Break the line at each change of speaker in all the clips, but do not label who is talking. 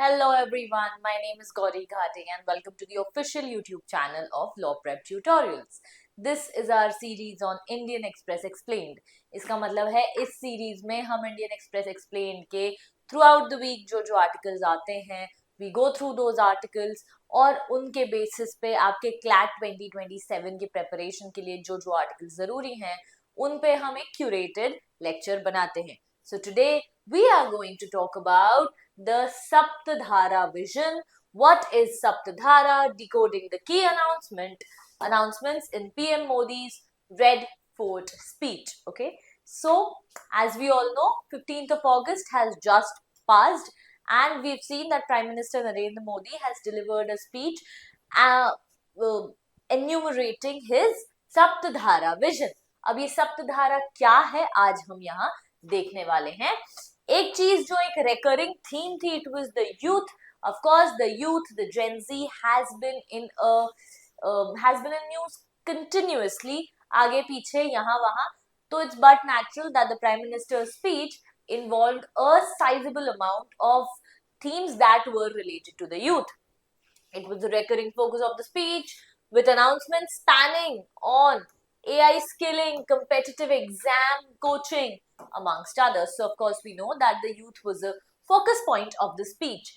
Hello everyone, my name is Gauri Ghate and welcome to the official YouTube channel of Law Prep Tutorials. This is our series on Indian Express Explained. इसका मतलब है इस series में हम Indian Express Explained के throughout the week जो articles आते हैं we go through those articles और उनके बेसिस पे आपके CLAT 2027 के प्रेपरेशन के लिए जो आर्टिकल्स जरूरी हैं उन पे हम एक क्यूरेटेड लेक्चर बनाते हैं. So today we are going to talk about the Saptadhara vision. What is Saptadhara? Decoding the key announcements in PM Modi's Red Fort speech. Okay, so as we all know, 15th of August has just passed, and we've seen that Prime Minister Narendra Modi has delivered a speech enumerating his Saptadhara vision. अब ये सप्तधारा क्या है आज हम यहाँ देखने वाले हैं. एक चीज जो एक recurring theme थी, it was the youth. Of course, the youth, the Gen Z has been in news continuously, आगे पीछे यहाँ वहाँ. तो it's but natural that the Prime Minister's speech involved a sizable amount of themes that were related to the youth. It was the recurring focus of the speech, with announcements spanning on AI skilling, competitive exam coaching, amongst others. So, of course, we know that the youth was a focus point of the speech.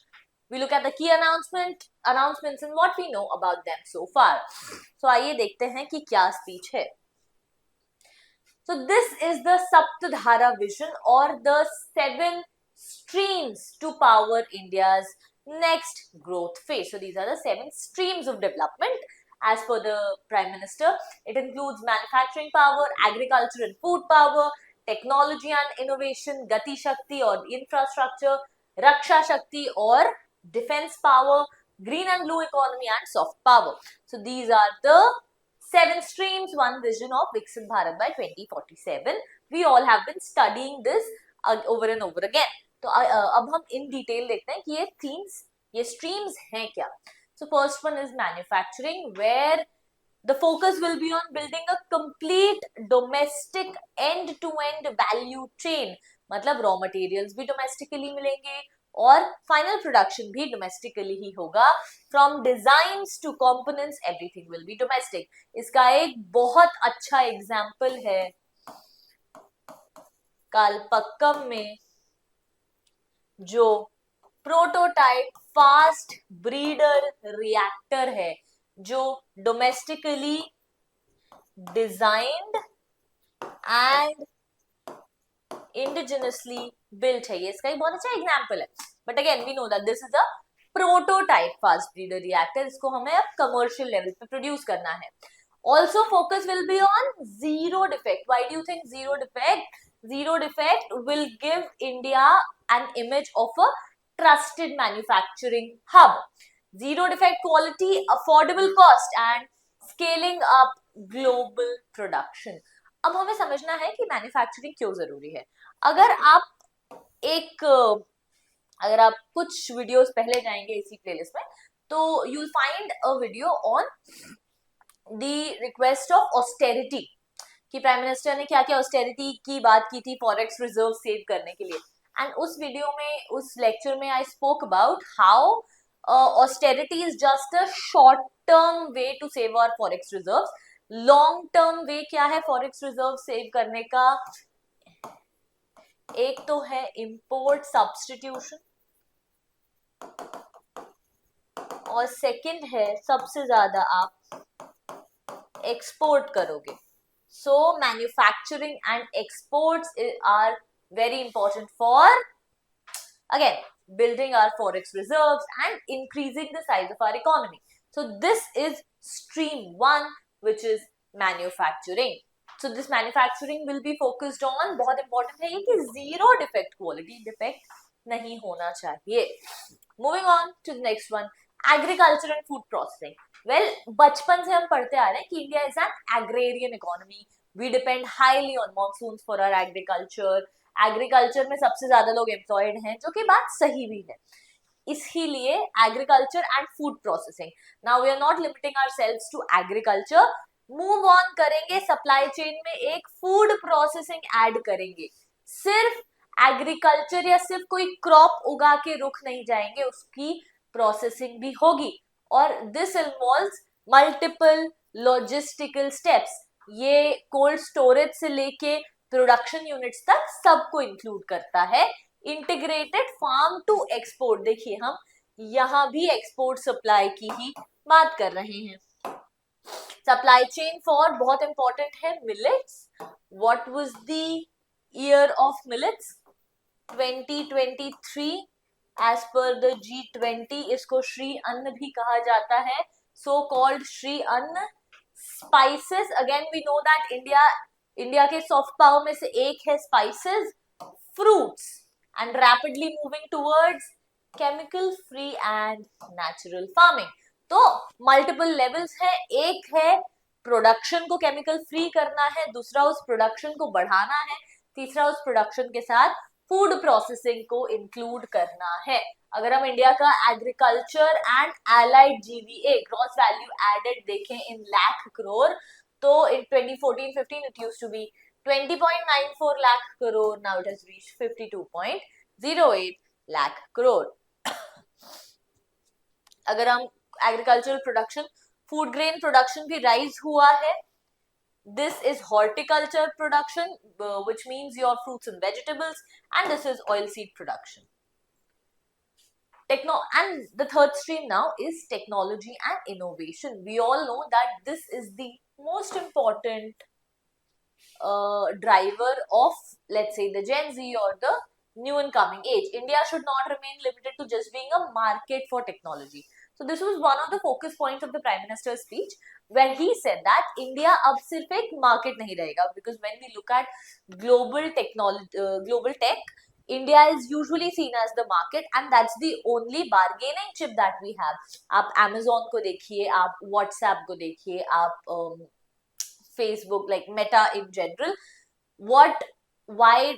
We look at the key announcements and what we know about them so far. So, आइए देखते हैं कि क्या speech है. So, this is the Saptadhara vision or the 7 streams to power India's next growth phase. So, these are the 7 streams of development. As per the Prime Minister, it includes manufacturing power, agriculture and food power, technology and innovation, Gati Shakti or infrastructure, Raksha Shakti or defense power, green and blue economy and soft power. So these are the 7 streams, one vision of Viksit Bharat by 2047. We all have been studying this over and over again. तो अब हम in detail देखते हैं कि ये themes, ये streams हैं क्या. So first one is manufacturing, where the focus will be on building a complete domestic end-to-end value chain. मतलब raw materials भी domestically मिलेंगे और final production भी domestically ही होगा. From designs to components, everything will be domestic. इसका एक बहुत अच्छा example है कालपक्कम में जो प्रोटोटाइप फास्ट ब्रीडर रिएक्टर है जो domestically designed and indigenously built है. ये इसका एक बहुत अच्छा एग्जांपल है. But again we know that this is a prototype fast breeder reactor. इसको हमें अब कमर्शियल लेवल पे प्रोड्यूस करना है. Also focus will be on zero defect. Why do you think zero defect? Zero defect will give India an image of a trusted manufacturing hub. Zero defect quality, affordable cost and scaling up global production. अब हमें समझना है कि manufacturing क्यों जरूरी है. अगर आप कुछ वीडियोस पहले जाएंगे इसी प्लेलिस्ट में तो you will find a video on the request of austerity कि प्राइम मिनिस्टर ने क्या क्या ऑस्टेरिटी की बात की थी फॉरेक्स रिजर्व सेव करने के लिए. एंड उस वीडियो में, उस लेक्चर में I spoke about how austerity is just a short term way to save our forex reserves. Long term way क्या है फॉरेक्स रिजर्व सेव करने का? एक तो है इंपोर्ट सब्स्टिट्यूशन और सेकंड है सबसे ज्यादा आप एक्सपोर्ट करोगे. So manufacturing and exports are very important for, again, building our forex reserves and increasing the size of our economy. So this is stream 1, which is manufacturing. So this manufacturing will be focused on, बहुत important है ये कि zero defect quality, defect नहीं होना चाहिए. Moving on to the next one, agriculture and food processing. Well, बचपन से हम पढ़ते आ रहे हैं कि India is an agrarian economy. We depend highly on monsoons for our agriculture. Agriculture में सबसे ज्यादा लोग एम्प्लॉयड हैं, जो कि बात सही भी है. इसीलिए agriculture and food processing. Now we are not limiting ourselves to agriculture. Move on करेंगे, सप्लाई चेन में एक फूड प्रोसेसिंग ऐड करेंगे. सिर्फ एग्रीकल्चर या सिर्फ कोई क्रॉप उगा के रुक नहीं जाएंगे, उसकी प्रोसेसिंग भी होगी, और this involves multiple logistical steps. ये कोल्ड स्टोरेज से लेके प्रोडक्शन यूनिट्स तक सबको इंक्लूड करता है। इंटीग्रेटेड फार्म टू एक्सपोर्ट, देखिए हम यहाँ भी एक्सपोर्ट सप्लाई की ही बात कर रहे हैं। सप्लाई चेन फॉर, बहुत इंपॉर्टेंट है, millets. What was the year of millets? 2023 as per the G20। इसको श्री अन्न भी कहा जाता है, सो called Shri Anna. Spices, again we know that India के सॉफ्ट पावर में से एक है spices. Fruits, and rapidly moving towards chemical free and natural farming. तो मल्टीपल लेवल्स है, एक है प्रोडक्शन को केमिकल फ्री करना है, दूसरा उस प्रोडक्शन को बढ़ाना है, तीसरा उस प्रोडक्शन के साथ फूड प्रोसेसिंग को इंक्लूड करना है। अगर हम इंडिया का agriculture and allied GVA, gross value added, देखें इन लाख करोड़, तो in 2014-15 it used to be 20.94 lakh crore, now it has reached 52.08 lakh crore। अगर हम agricultural production, food grain production भी राइज हुआ है। This is horticulture production, which means your fruits and vegetables, and this is oilseed production. And the third stream now is technology and innovation. We all know that this is the most important driver of, let's say, the Gen Z or the new and coming age. India should not remain limited to just being a market for technology. So this was one of the focus points of the Prime Minister's speech, where he said that India अब सिर्फ एक market नहीं रहेगा, because when we look at global technology, global tech, India is usually seen as the market, and that's the only bargaining chip that we have. आप Amazon को देखिए, आप WhatsApp को देखिए, आप Facebook, like Meta in general, why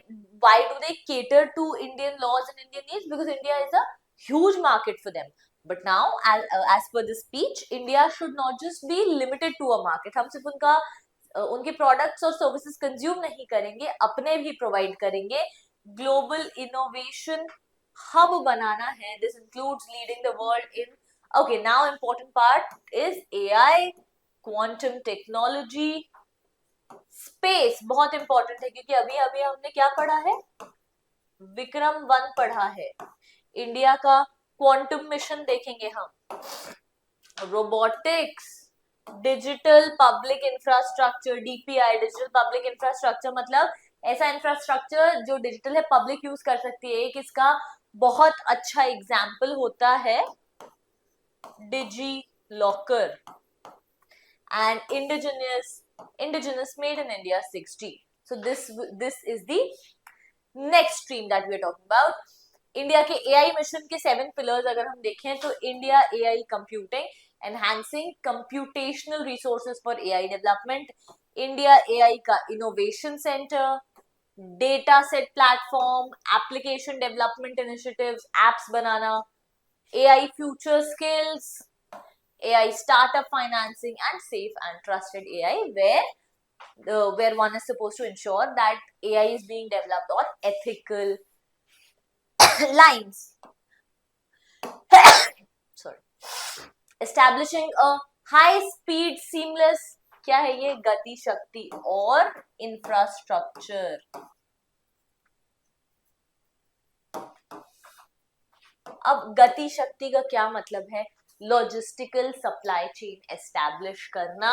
do they cater to Indian laws and Indian needs? Because India is a huge market for them. But now, as per the speech, India should not just be limited to a market. हम सिर्फ उनके products और services consume नहीं करेंगे, अपने भी provide करेंगे। Global innovation hub बनाना है. This includes leading the world in, okay, now important part is AI, quantum technology, space बहुत इंपॉर्टेंट है, क्योंकि अभी अभी हमने क्या पढ़ा है, विक्रम 1 पढ़ा है। इंडिया का क्वांटम मिशन देखेंगे हम, robotics, digital public infrastructure, DPI, digital public infrastructure, मतलब ऐसा इंफ्रास्ट्रक्चर जो डिजिटल है, पब्लिक यूज कर सकती है। एक इसका बहुत अच्छा एग्जाम्पल होता है digi locker and indigenous made in India 6G. So this is the next stream that we are talking about. India के AI मिशन के 7 पिलर्स अगर हम देखें तो India AI computing, enhancing computational resources for AI development, India AI का innovation centre, data set platform, application development initiatives, apps बनाना, AI future skills, AI startup financing, and safe and trusted AI, where one is supposed to ensure that AI is being developed on ethical lines. Sorry. Establishing a high speed seamless, क्या है ये, गति शक्ति और infrastructure. अब गति शक्ति का क्या मतलब है? लॉजिस्टिकल सप्लाई चेन एस्टैब्लिश करना,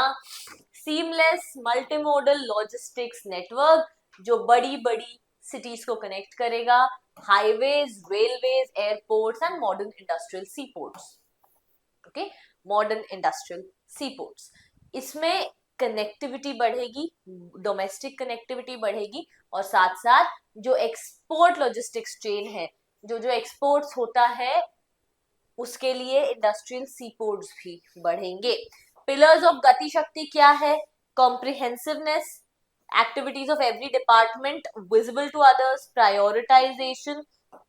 सीमलेस मल्टीमोडल लॉजिस्टिक्स नेटवर्क जो बड़ी बड़ी सिटीज को कनेक्ट करेगा, highways, railways, airports and modern industrial सीपोर्ट्स। Okay, modern industrial सीपोर्ट्स, इसमें कनेक्टिविटी बढ़ेगी, डोमेस्टिक कनेक्टिविटी बढ़ेगी, और साथ साथ जो एक्सपोर्ट लॉजिस्टिक्स चेन है, जो एक्सपोर्ट्स होता है, उसके लिए इंडस्ट्रियल सीपोर्ट्स भी बढ़ेंगे। पिलर्स ऑफ गति शक्ति क्या है? Comprehensiveness, activities of every department visible to others, prioritisation,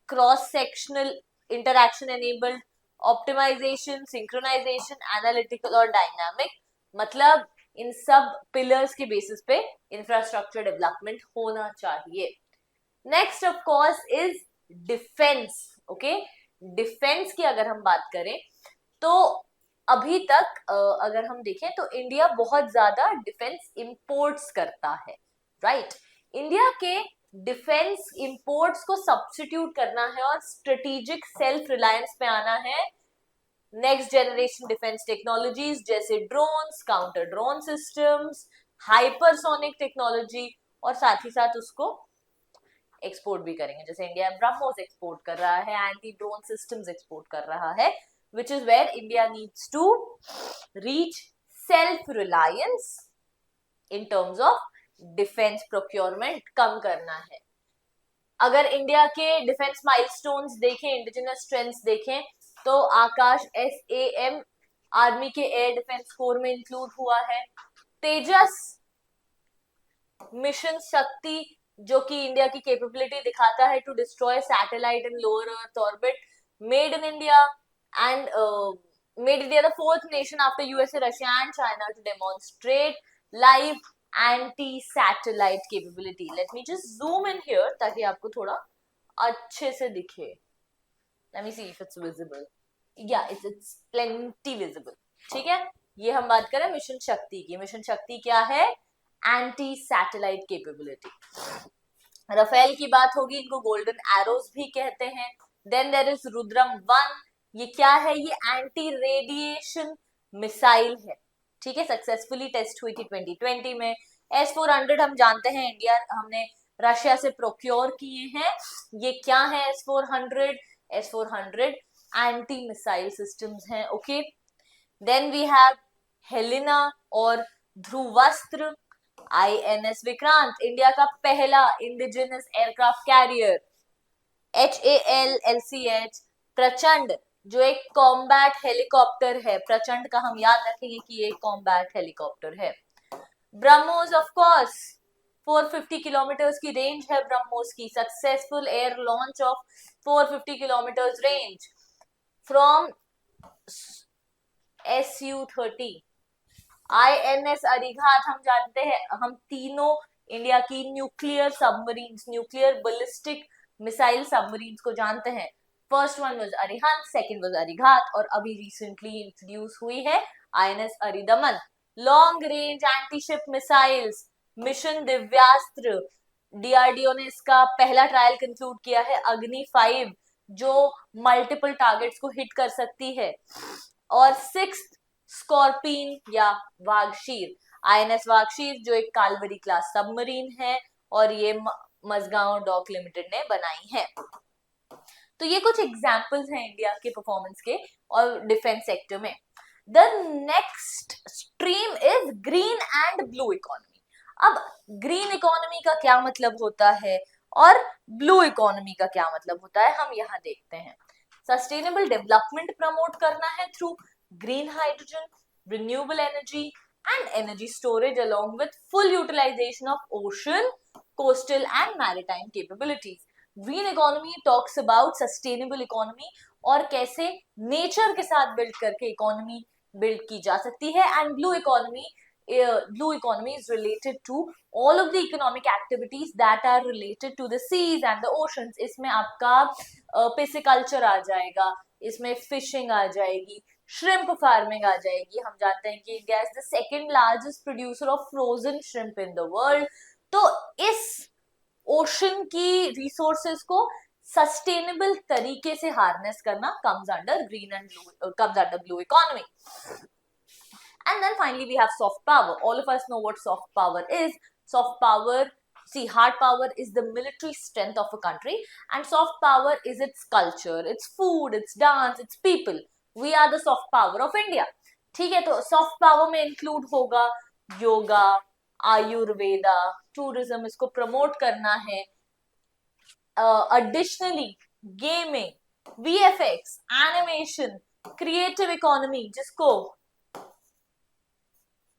cross sectional interaction enabled, optimisation, synchronisation, analytical और डायनामिक। मतलब इन सब पिलर्स के बेसिस पे इंफ्रास्ट्रक्चर डेवलपमेंट होना चाहिए। Next of course is defence. Okay, defence की अगर हम बात करें तो अभी तक अगर हम देखें तो इंडिया बहुत ज्यादा डिफेंस इंपोर्ट्स करता है, राइट? इंडिया के डिफेंस इंपोर्ट्स को सब्स्टिट्यूट करना है और स्ट्रेटेजिक सेल्फ रिलायंस पे आना है नेक्स्ट जनरेशन डिफेंस टेक्नोलॉजीज जैसे drones, counter drone systems, hypersonic technology, और साथ ही साथ उसको एक्सपोर्ट भी करेंगे. जैसे इंडिया ब्रह्मोस एक्सपोर्ट कर रहा है, एंटी ड्रोन सिस्टम्स एक्सपोर्ट कर रहा है, which is where India needs to reach self-reliance in terms of defense procurement कम करना है. अगर इंडिया के डिफेंस माइलस्टोन्स देखें, इंडिजिनस स्ट्रेंथ्स देखें, तो आकाश SAM आर्मी के एयर डिफेंस कोर में इंक्लूड हुआ है. तेजस मिशन शक्ति जो कि इंडिया की कैपेबिलिटी दिखाता है to destroy satellite in lower earth orbit, made in India, and made India the fourth nation after USA, Russia and China to demonstrate live anti-satellite capability. Let me just zoom in here ताकि आपको थोड़ा अच्छे से दिखे. Let me see if it's visible. Yeah, it's plenty visible. ठीक है, ये हम बात करें मिशन शक्ति की. मिशन शक्ति क्या है? Anti satellite capability. राफेल की बात होगी, इनको गोल्डन एरोज भी कहते हैं. Then there is Rudram 1. ये क्या है? ये एंटी रेडिएशन मिसाइल है. ठीक है, सक्सेसफुली टेस्ट हुई थी 2020 में. S-400 हम जानते हैं इंडिया हमने रशिया से प्रोक्योर किए हैं. ये क्या है S-400? S-400 anti missile systems हैं. Okay, then we have Helina और ध्रुवस्त्र. INS विक्रांत, इंडिया का पहला इंडिजिनस एयरक्राफ्ट कैरियर. HAL-LCH प्रचंड, जो एक कॉम्बैट हेलीकॉप्टर है. प्रचंड का हम याद रखेंगे कि ये कॉम्बैट हेलीकॉप्टर है. ब्रह्मोस ऑफ कोर्स, 450 किलोमीटर्स की रेंज है ब्रह्मोस की. Successful air launch of 450 kilometres range from Su-30. INS Arighat हम जानते हैं, हम तीनों इंडिया की nuclear submarines, nuclear ballistic missile submarines को जानते हैं. First one was Arihant, second was Arighat, और अभी रिसेंटली इंट्रोड्यूस हुई है INS Aridaman. Long range anti ship missiles mission Divyastra. DRDO ने इसका पहला ट्रायल कंक्लूड किया है, अग्नि 5, जो मल्टीपल टारगेट्स को हिट कर सकती है. और सिक्स्थ स्कॉर्पियन या वागशीर, INS वागशीर, जो एक कालवरी क्लास सबमरीन है और ये मजगांव डॉक लिमिटेड ने बनाई है. तो ये कुछ एग्जांपल्स हैं इंडिया के परफॉर्मेंस के और डिफेंस सेक्टर में. The next stream is green and blue economy. अब ग्रीन इकोनॉमी का क्या मतलब होता है और ब्लू इकोनॉमी का क्या मतलब होता है, हम यहाँ देखते हैं. सस्टेनेबल डेवलपमेंट प्रमोट करना है through green hydrogen, renewable energy and energy storage along with full utilization of ocean, coastal and maritime capabilities. Green economy talks about sustainable economy और कैसे nature के साथ build करके economy build की जा सकती है. And blue economy is related to all of the economic activities that are related to the seas and the oceans. इसमें आपका pisciculture आ जाएगा, इसमें fishing आ जाएगी, श्रिम्प फार्मिंग आ जाएगी. हम जानते हैं कि India is the second largest producer of frozen shrimp in the world. तो इस ओशन की रिसोर्सेज को सस्टेनेबल तरीके से हार्नेस करना comes under green and blue, comes under blue economy. And then finally we have soft power. All of us know what soft power is. Soft power, see, hard power is the military strength of a country, and soft power is its culture, its food, its dance, its people. We are the soft power of India. ठीक है, तो soft power में include होगा yoga, Ayurveda, tourism, इसको promote करना है. Additionally gaming, VFX, animation, creative economy, जिसको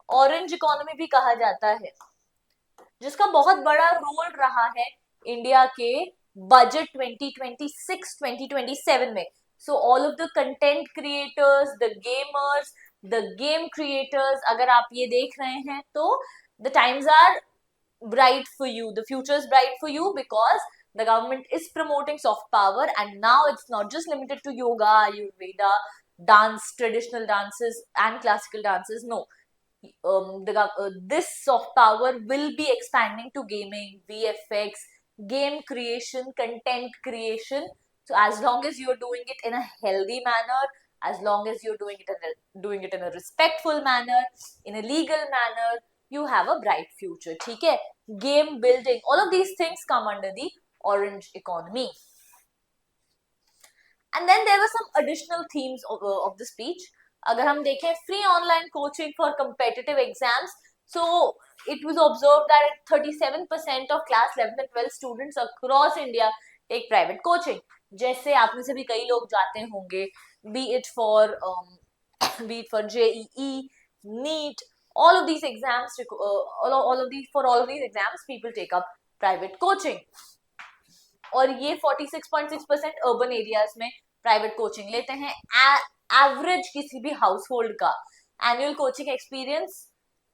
orange economy भी कहा जाता है, जिसका बहुत बड़ा रोल रहा है इंडिया के बजट 2026-2027 में. So all of the content creators, the gamers, the game creators, अगर आप ये देख रहे हैं तो the times are bright for you, the future is bright for you because The government is promoting soft power, and now it's not just limited to yoga, Ayurveda, dance, traditional dances, and classical dances. No, this soft power will be expanding to gaming, VFX, game creation, content creation. So as long as you're doing it in a healthy manner, as long as you're doing it in a respectful manner, in a legal manner, you have a bright future. ठीक है? Game building, all of these things come under the orange economy. And then there were some additional themes of the speech. अगर हम देखें free online coaching for competitive exams, so it was observed that 37% of class 11 and 12 students across India take private coaching. जैसे आप में से भी कई लोग जाते होंगे, be it for JEE, NEET, all of these exams, for all of these exams, people take up private coaching. और ये 46.6% अर्बन एरियाज में प्राइवेट कोचिंग लेते हैं. एवरेज किसी भी हाउस होल्ड का annual coaching experience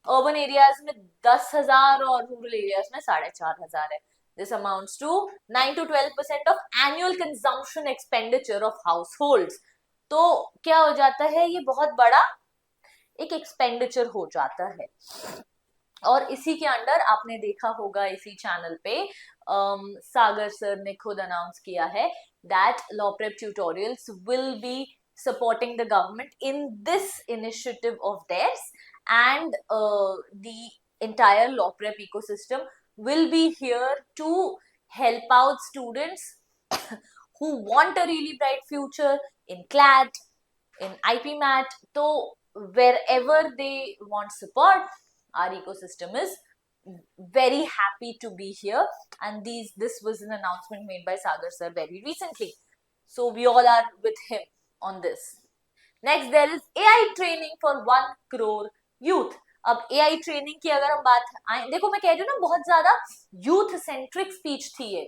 urban areas में 10,000 और रूरल एरियाज में 4,500 है. This amounts to 9 to 12% of annual consumption expenditure of households. तो क्या हो जाता है, ये बहुत बड़ा एक एक्सपेंडिचर हो जाता है. और इसी के अंडर आपने देखा होगा इसी चैनल पे सागर सर ने खुद अनाउंस किया है that law prep tutorials will be supporting the government in this initiative of theirs, and the entire law prep ecosystem will be here to help out students who want a really bright future in CLAT, in IPMAT. So wherever they want support, our ecosystem is very happy to be here, and this was an announcement made by Sagar sir very recently, so we all are with him on this. Next, there is AI training for 1 crore youth. अब AI training की अगर हम बात आए, देखो मैं कह रही हूँ ना, बहुत ज्यादा यूथ सेंट्रिक स्पीच थी ये,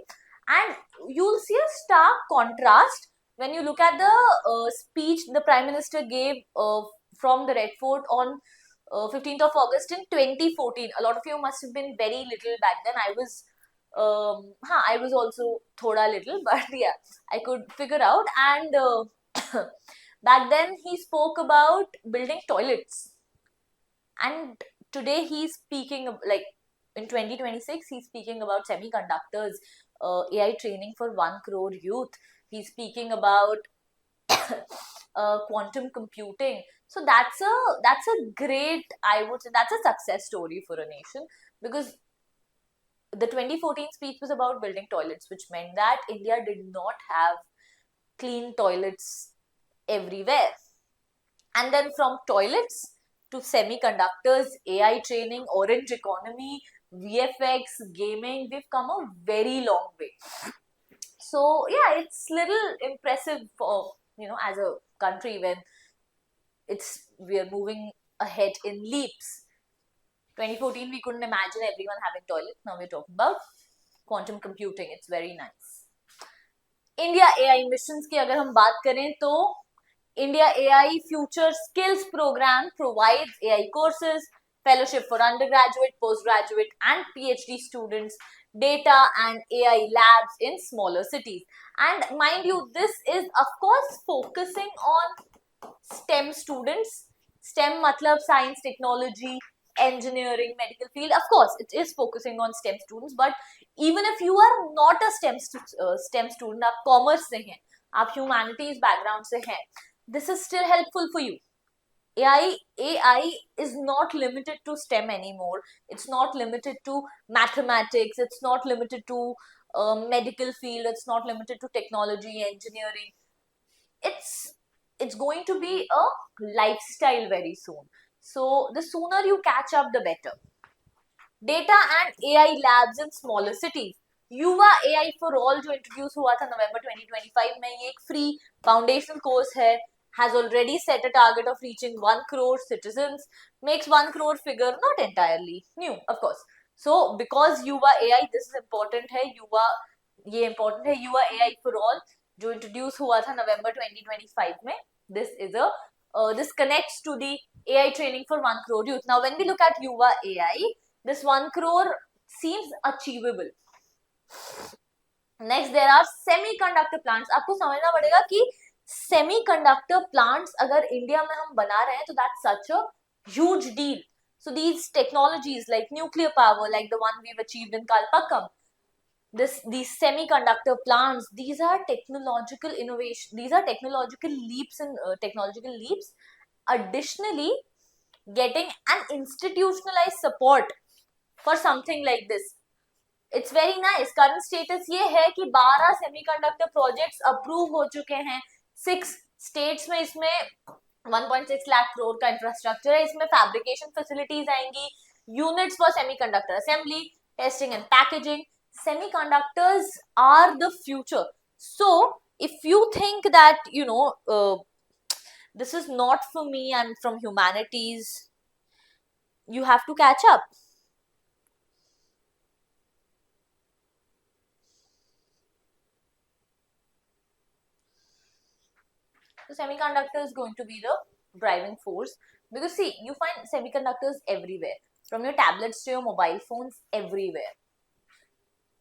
and you'll see a stark contrast when you look at the speech the Prime Minister gave from the Red Fort on 15th of August in 2014. A lot of you must have been very little back then. I was also thoda little, but yeah, I could figure out. And back then he spoke about building toilets. And today he's speaking like in 2026, he's speaking about semiconductors, AI training for 1 crore youth. He's speaking about quantum computing. So that's a great, I would say, that's a success story for a nation, because the 2014 speech was about building toilets, which meant that India did not have clean toilets everywhere. And then from toilets to semiconductors, AI training, orange economy, VFX, gaming, we've come a very long way. So yeah, it's little impressive for, as a country when we are moving ahead in leaps. 2014 we couldn't imagine everyone having toilets. Now we're talking about quantum computing. It's very nice. India AI missions की अगर हम बात करें तो India AI Future Skills Program provides AI courses, fellowship for undergraduate, postgraduate and PhD students, data and AI labs in smaller cities. And mind you, this is of course focusing on STEM students. STEM matlab science, technology, engineering, medical field. Of course, it is focusing on STEM students, but even if you are not a STEM student, आप commerce से हैं, आप humanities background से हैं, this is still helpful for you. AI is not limited to STEM anymore. It's not limited to mathematics. It's not limited to medical field. It's not limited to technology, engineering. It's going to be a lifestyle very soon. So the sooner you catch up, the better. Data and AI labs in smaller cities. युवा AI for all जो introduce हुआ था November 2025 में, ये एक free foundational course है, has already set a target of reaching 1 crore citizens, makes 1 crore figure not entirely new, of course. So because युवा AI, this is important है, ये important है, युवा AI for all जो introduce हुआ था November 2025 में, this connects to the AI training for 1 crore youth. Now when we look at युवा AI, this 1 crore seems achievable. Next there are semiconductor plants. आपको समझना पड़ेगा कि सेमीकंडक्टर प्लांट्स अगर इंडिया में हम बना रहे हैं तो that's such a huge deal. So these technologies like nuclear power, like the one we've achieved in Kalpakkam, these semiconductor plants, these are technological innovation, these are technological leaps in technological leaps. Additionally, getting an institutionalized support for something like this, it's very nice. Current status ये है कि 12 semiconductor projects approve हो चुके हैं 6 states में. इसमें 1.6 लाख करोड़ का infrastructure है. इसमें फैब्रिकेशन फैसिलिटीज आएंगी, units for semiconductor assembly, testing and packaging. Semiconductors are the future. So if you think that this is not for me, I'm from humanities, you have to catch up. So semiconductor is going to be the driving force, because see, you find semiconductors everywhere, from your tablets to your mobile phones, everywhere.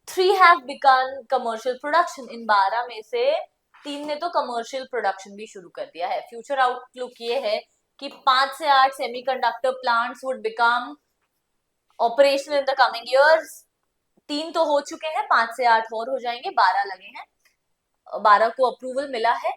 3 have begun commercial production. इन 12 में से 3 ने तो commercial production भी शुरू कर दिया है. Future outlook ये है कि 5 से 8 semiconductor plants would become operational in the coming years. 3 तो हो चुके हैं, 5 से 8 और हो जाएंगे, 12 लगे हैं. 12 को अप्रूवल मिला है.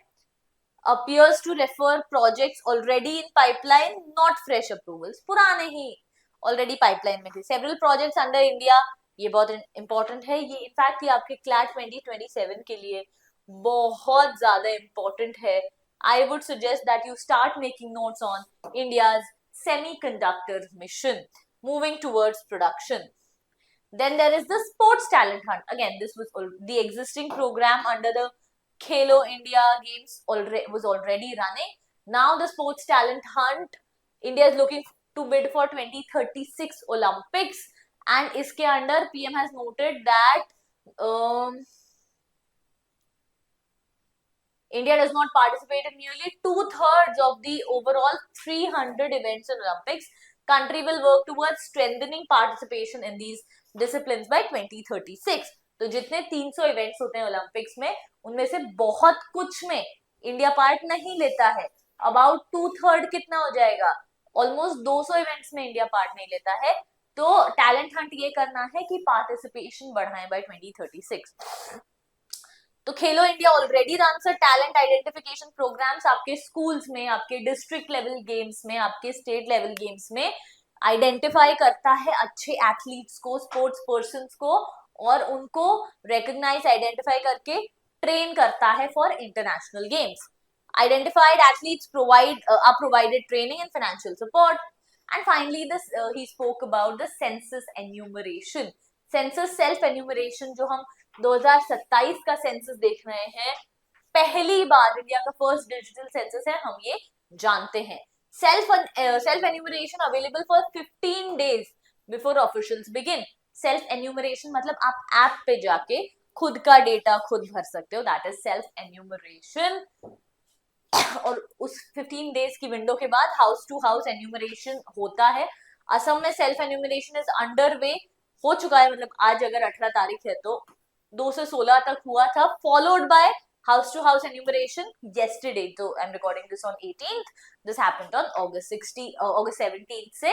appears to refer projects already in pipeline, not fresh approvals. पुराने ही already pipeline में थे. Several projects under India, ये बहुत important है. ये इनफैक्ट ये आपके CLAT 2027 के लिए बहुत ज्यादा important है. I would suggest that you start making notes on India's semiconductor mission, moving towards production. Then there is the sports talent hunt. Again, this was the existing program under the Khelo India Games was already running. Now the sports talent hunt, India is looking to bid for 2036 Olympics, and इसके under PM has noted that India does not participate in nearly 2/3 of the overall 300 events in Olympics. Country will work towards strengthening participation in these disciplines by 2036. तो जितने 300 events होते हैं Olympics में, उनमें से बहुत कुछ में इंडिया पार्ट नहीं लेता है. अबाउट 2/3 कितना हो जाएगा, ऑलमोस्ट 200 इवेंट्स में इंडिया पार्ट नहीं लेता है. तो टैलेंट हंट ये करना है कि पार्टिसिपेशन बढ़ाएं बाय 2036. तो Khelo India already runs a talent identification programs. आपके स्कूल्स में, आपके डिस्ट्रिक्ट लेवल गेम्स में, आपके स्टेट लेवल गेम्स में आइडेंटिफाई करता है अच्छे एथलीट्स को, स्पोर्ट्स पर्संस को, और उनको रिकॉग्नाइज आइडेंटिफाई करके ट्रेन करता है for international games. Identified athletes are provided training and financial support. And finally, he spoke about the census enumeration. Census self enumeration जो हम 2027 का सेंसस देख रहे हैं, पहली बार इंडिया का फर्स्ट डिजिटल सेंसस है, हम ये जानते हैं. Self enumeration available for 15 days before officials begin. Self enumeration मतलब आप ऐप पे जाके खुद का डेटा खुद भर सकते हो, दैट इज सेल्फ एन्यूमरेशन. और उस 15 days की विंडो के बाद हाउस टू हाउस एन्यूमरेशन होता है. असम में self enumeration is under way, हो चुका है, मतलब आज अगर 18 तारीख है तो 2 से 16 तक हुआ था, followed by house to house enumeration yesterday. तो I am recording this on 18th. This happened on August 17th से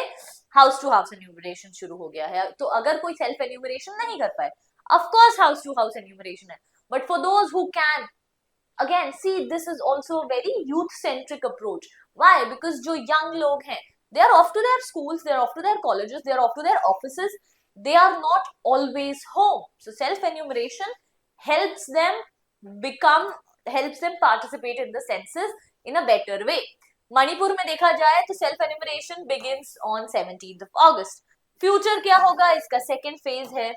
हाउस टू हाउस एन्यूमरेशन शुरू हो गया है. तो अगर कोई सेल्फ एन्यूमरेशन नहीं कर पाए, of course house to house enumeration है, but for those who can, again see, this is also a very youth centric approach. Why? Because जो young लोग हैं, they are off to their schools, they are off to their colleges, they are off to their offices, they are not always home. So self enumeration helps them participate in the census in a better way. Manipur में देखा जाए तो self enumeration begins on 17th of August. Future क्या होगा, इसका second phase है.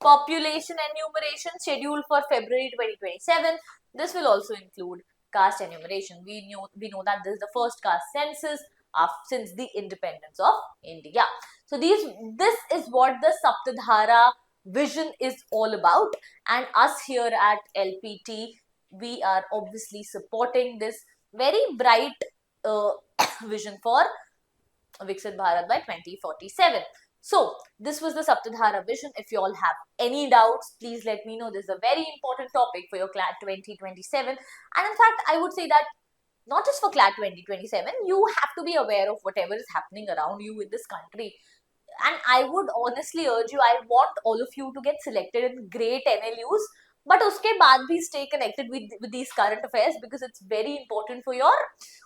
Population enumeration scheduled for February 2027. This will also include caste enumeration. We know that this is the first caste census since the independence of India. So this is what the Saptadhara vision is all about, and us here at LPT, we are obviously supporting this very bright vision for Viksit Bharat by 2047. So, this was the Saptadhara vision. If you all have any doubts, please let me know. This is a very important topic for your CLAT 2027. And in fact, I would say that not just for CLAT 2027, you have to be aware of whatever is happening around you in this country. And I would honestly urge you, I want all of you to get selected in great NLUs, but uske baad bhi stay connected with these current affairs, because it's very important for your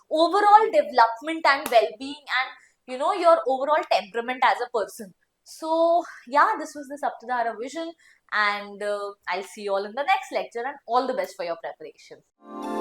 overall development and well-being, and your overall temperament as a person. So yeah, this was the Saptadhara vision, and I'll see you all in the next lecture, and all the best for your preparation.